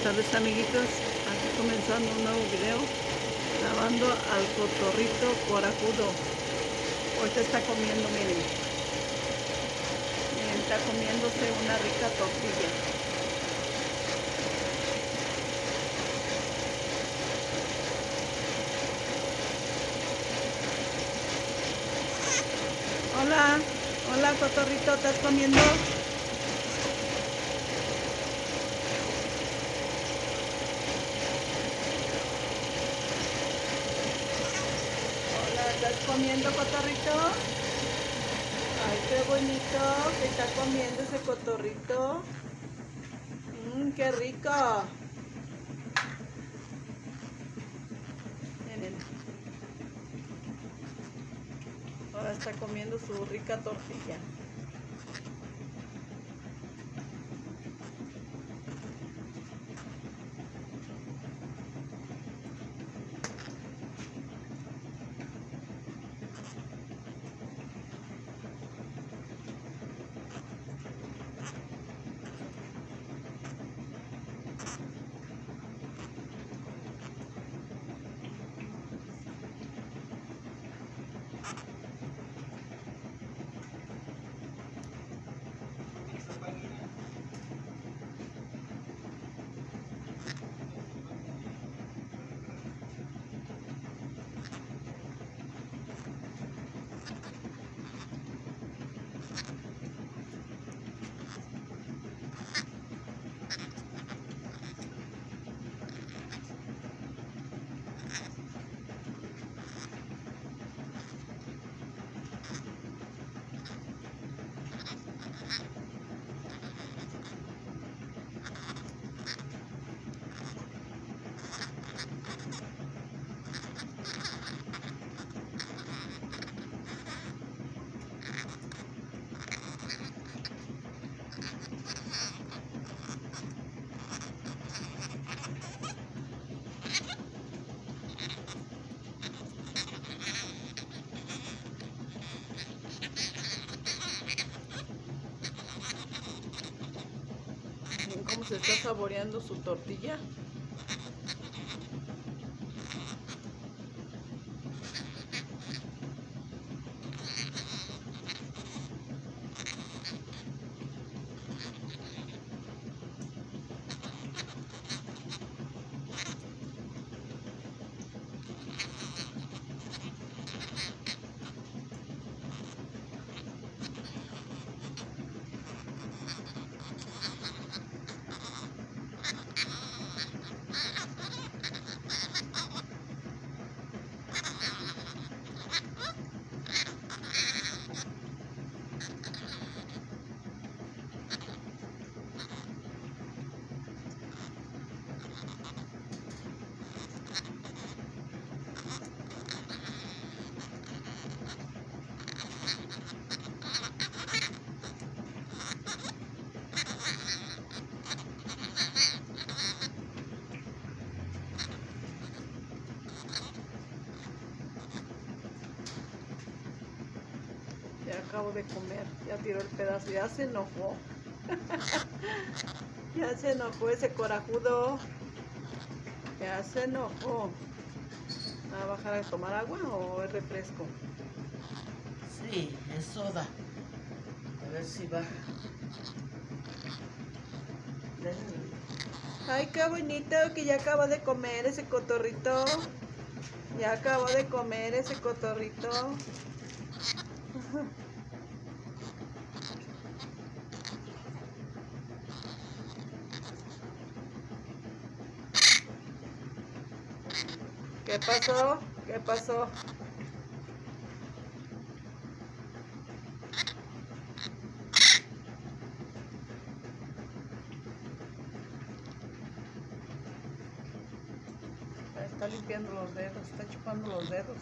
tardes, amiguitos, aquí comenzando un nuevo video grabando al cotorrito corajudo. Ahorita está comiendo, miren, está comiéndose una rica tortilla. Hola, hola cotorrito, ¿estás comiendo? ¿Estás comiendo, cotorrito? Ay, qué bonito que está comiendo ese cotorrito. Qué rico. Miren. Ahora está comiendo su rica tortilla. Miren cómo se está saboreando su tortilla. Ya acabo de comer, ya tiró el pedazo, ya se enojó. Ya se enojó ese corajudo. Ya se enojó. ¿Va a bajar a tomar agua o es refresco? Sí, es soda. A ver si baja. Ay, qué bonito que ya acabó de comer ese cotorrito. Ya acabó de comer ese cotorrito. ¿Qué pasó? ¿Qué pasó? Está limpiando los dedos, está chupando los dedos.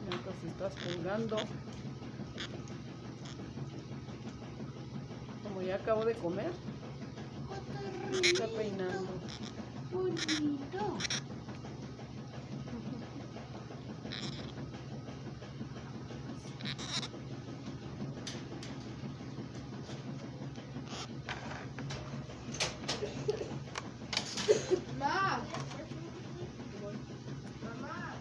Mientras estás pulgando. Como ya acabo de comer, está peinando. Bonito. Mamá. Mamá.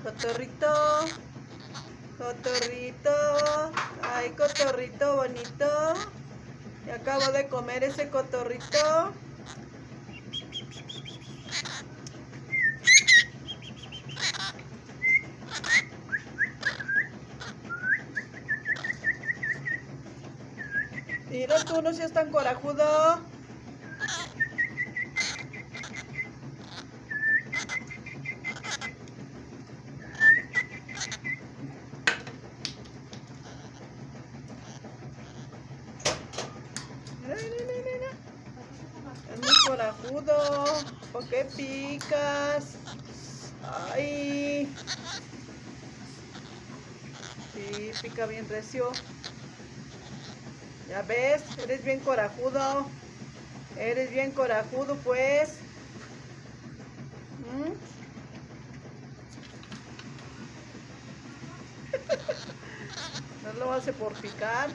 Cotorrito, cotorrito, ay cotorrito bonito, y acabo de comer ese cotorrito. Mira, tú no seas tan corajudo. Mira, mira, mira, mira. Es muy corajudo. ¿Por qué picas? Ay. Sí, pica bien recio. Ya ves, eres bien corajudo. Eres bien corajudo, pues. ¿Mm? No lo hace por picar.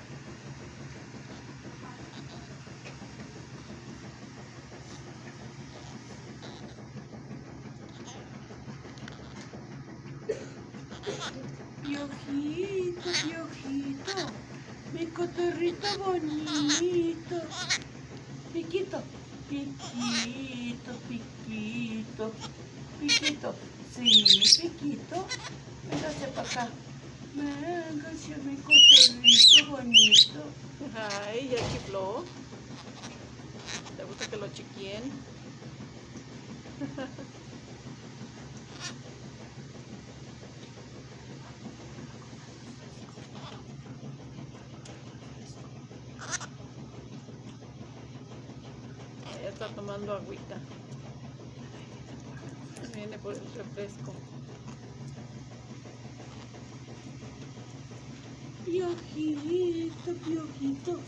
Piojito, piojito, mi cotorrito bonito. Piquito, piquito, piquito, piquito. Sí, piquito. Véngase para acá. Véngase, mi cotorrito bonito. Ay, ya chifló. ¿Te gusta que lo chiquien? Ya está tomando agüita. Viene por el refresco. Piojito, piojito.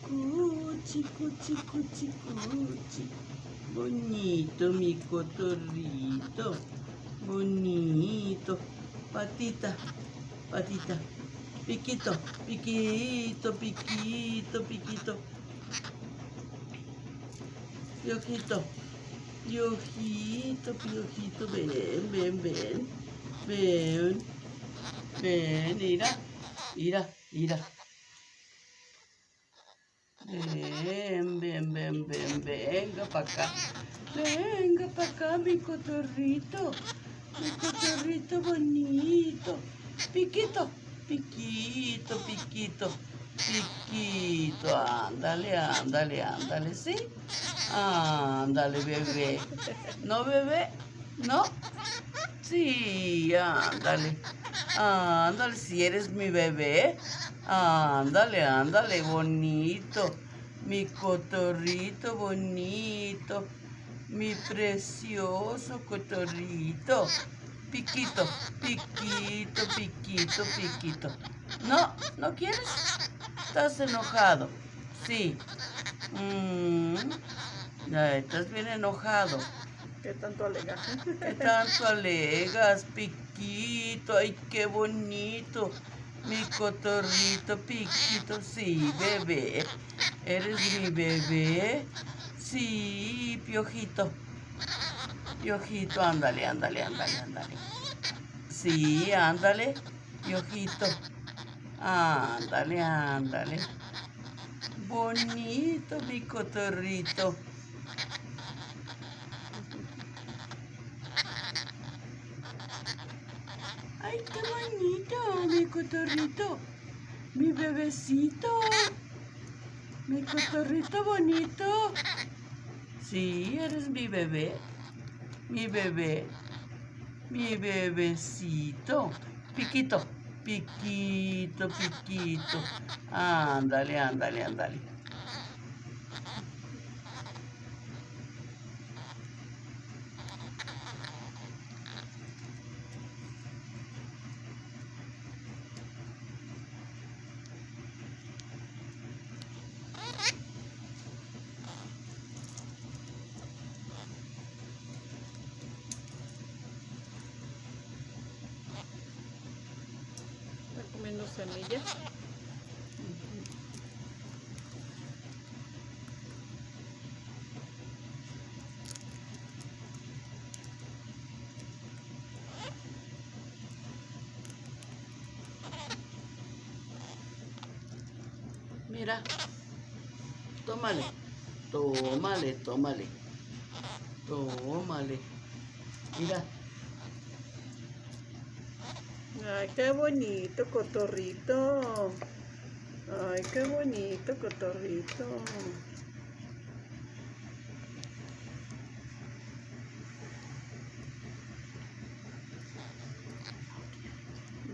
Cuchi, cuchi, cuchi, cuchi. Bonito mi cotorrito. Bonito. Patita, patita. Piquito, piquito, piquito, piquito. Piojito, piojito, piojito. Ven, ven, ven. Ven, ven, mira. Mira, mira. Ven, ven, ven, ven, venga para acá. Venga para acá, mi cotorrito. Mi cotorrito bonito. Piquito, piquito, piquito, piquito. Ándale, ándale, ándale, ¿sí? Ándale, bebé. ¿No, bebé? ¿No? Sí, ándale. Ándale, si eres mi bebé. Ándale, ándale, bonito. Mi cotorrito bonito. Mi precioso cotorrito. Piquito, piquito, piquito, piquito. No, ¿no quieres? ¿Estás enojado? Sí. Ya estás bien enojado. ¿Qué tanto alegas? ¿Qué tanto alegas, Piquito? Ay, qué bonito. Mi cotorrito, Piquito. Sí, bebé. ¿Eres mi bebé? Sí, Piojito. Piojito, ándale, ándale, ándale, ándale. Sí, ándale, Piojito. Ándale, ándale. Bonito, mi cotorrito. Ay, Ay, qué bonito, mi cotorrito. Mi bebecito. Mi cotorrito bonito. Sí, eres mi bebé. Mi bebé. Mi bebecito. Piquito. Piquito, piquito. Ándale, ándale, ándale. Está comiendo semillas. Mira. Tómale. Tómale, tómale. Tómale. Mira. Ay, qué bonito, cotorrito. Ay, qué bonito, cotorrito.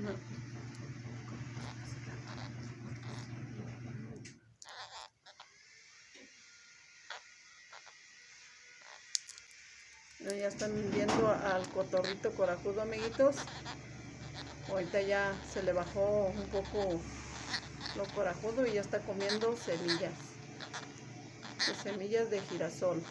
No. Ya están viendo al cotorrito corajudo, amiguitos. Ahorita ya se le bajó un poco lo corajudo y ya está comiendo semillas. Semillas de girasol.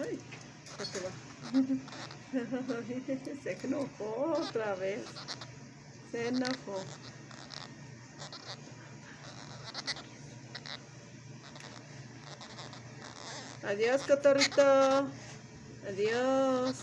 Ay, ya se va. Se enojó otra vez. Se enojó. Adiós, cotorrito. Adiós.